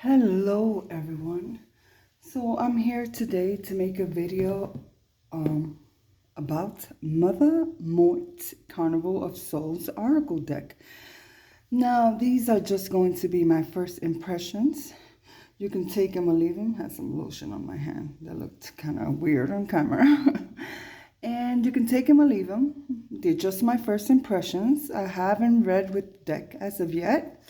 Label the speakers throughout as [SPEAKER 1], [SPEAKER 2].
[SPEAKER 1] Hello everyone. So I'm here today to make a video about Mother Mort Carnival of Souls Oracle deck. Now these are just going to be my first impressions. You can take them or leave them. Had some lotion on my hand that looked kind of weird on camera. And you can take them or leave them. They're just my first impressions. I haven't read with the deck as of yet.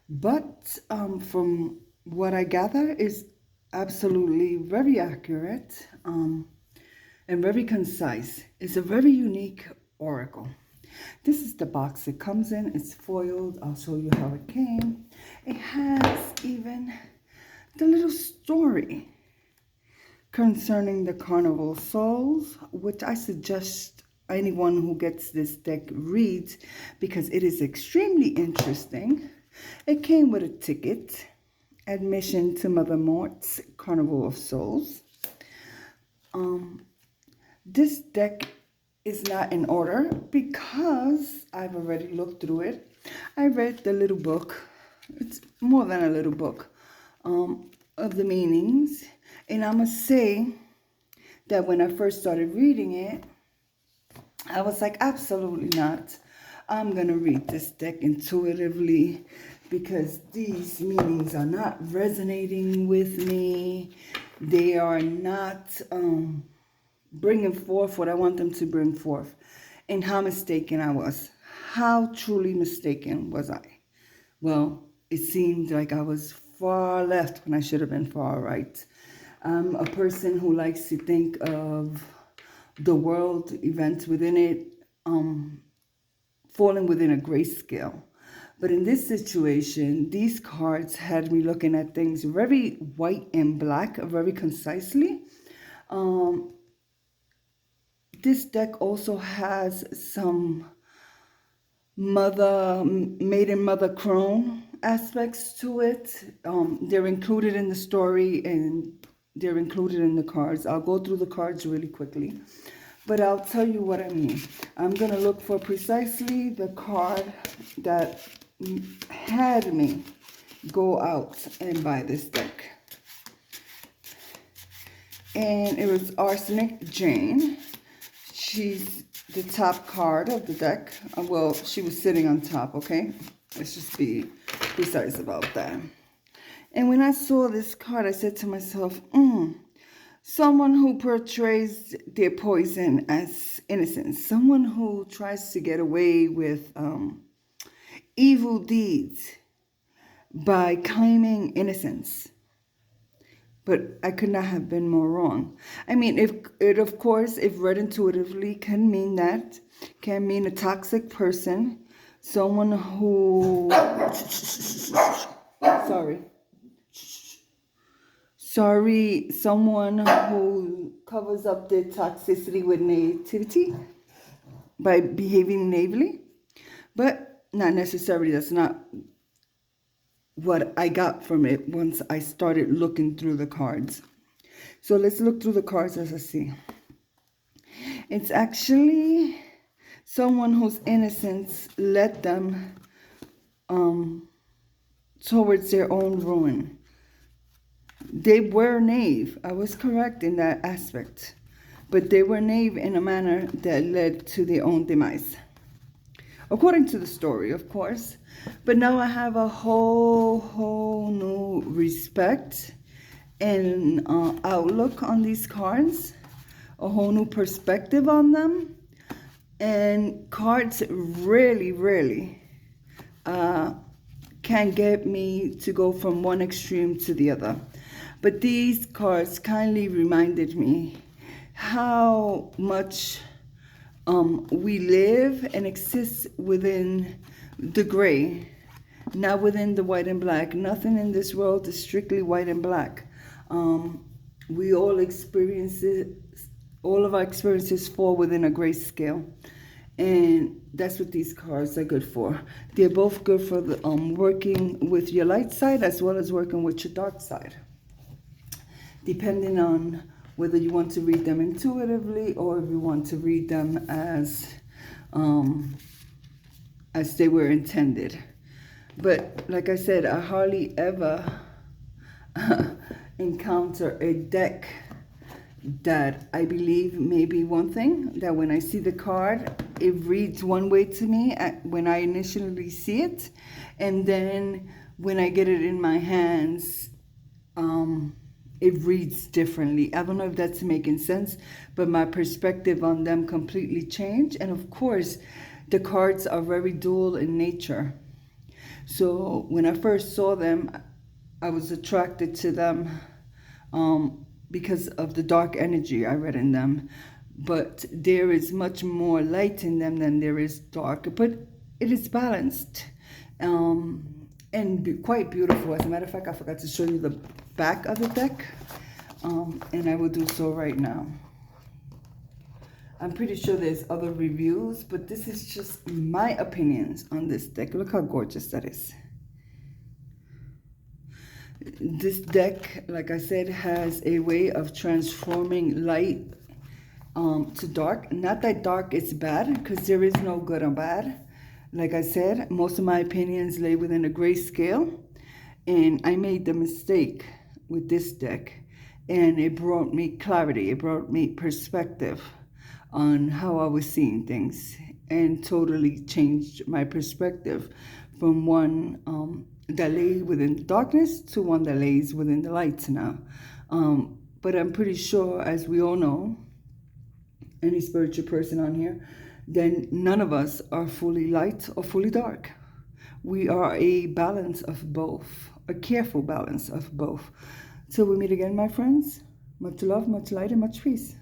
[SPEAKER 1] But from what I gather is absolutely very accurate and very concise. It's a very unique oracle. This is the box it comes in. It's foiled. I'll show you how it came. It has even the little story concerning the Carnival Souls, which I suggest anyone who gets this deck reads because it is extremely interesting. It came with a ticket, admission to Mother Mort's Carnival of Souls. This deck is not in order because I've already looked through it. I read the little book. It's more than a little book of the meanings. And I must say that when I first started reading it, I was like, absolutely not. I'm going to read this deck intuitively because these meanings are not resonating with me. They are not bringing forth what I want them to bring forth. And how mistaken I was. How truly mistaken was I? Well, it seemed like I was far left when I should have been far right. I'm a person who likes to think of the world, events within it, falling within a grayscale. But in this situation, these cards had me looking at things very white and black, very concisely. This deck also has some maiden mother crone aspects to it. They're included in the story and they're included in the cards. I'll go through the cards really quickly, but I'll tell you what I mean. I'm going to look for precisely the card that had me go out and buy this deck. And it was Arsenic Jane. She's the top card of the deck. Well, she was sitting on top, okay? Let's just be precise about that. And when I saw this card, I said to myself, someone who portrays their poison as innocence. Someone who tries to get away with evil deeds by claiming innocence. But I could not have been more wrong. I mean, if read intuitively, can mean that. Can mean a toxic person. Someone who... Sorry, someone who covers up their toxicity with naivety by behaving naively. But not necessarily, that's not what I got from it once I started looking through the cards. So let's look through the cards as I see. It's actually someone whose innocence led them towards their own ruin. They were naive. I was correct in that aspect. But they were naive in a manner that led to their own demise. According to the story, of course. But now I have a whole new respect and outlook on these cards. A whole new perspective on them. And cards really can get me to go from one extreme to the other. But these cards kindly reminded me how much we live and exist within the gray, not within the white and black. Nothing in this world is strictly white and black. We all experience it. All of our experiences fall within a gray scale. And that's what these cards are good for. They're both good for the, working with your light side as well as working with your dark side. Depending on whether you want to read them intuitively or if you want to read them as they were intended. But like I said, I hardly ever encounter a deck that I believe may be one thing, that when I see the card, it reads one way to me when I initially see it, and then when I get it in my hands, it reads differently. I don't know if that's making sense, but my perspective on them completely changed. And of course, the cards are very dual in nature. So when I first saw them, I was attracted to them because of the dark energy I read in them. But there is much more light in them than there is dark. But it is balanced and quite beautiful. As a matter of fact, I forgot to show you the back of the deck, and I will do so right now. I'm pretty sure there's other reviews, but this is just my opinions on this deck. Look how gorgeous that is. This deck, like I said, has a way of transforming light to dark. Not that dark is bad, because there is no good or bad. Like I said, most of my opinions lay within a gray scale, and I made the mistake with this deck, and it brought me clarity. It brought me perspective on how I was seeing things, and totally changed my perspective from one that lay within the darkness to one that lays within the light now. But I'm pretty sure, as we all know, any spiritual person on here, then none of us are fully light or fully dark. We are a balance of both, a careful balance of both. Till we meet again, my friends, much love, much light, and much peace.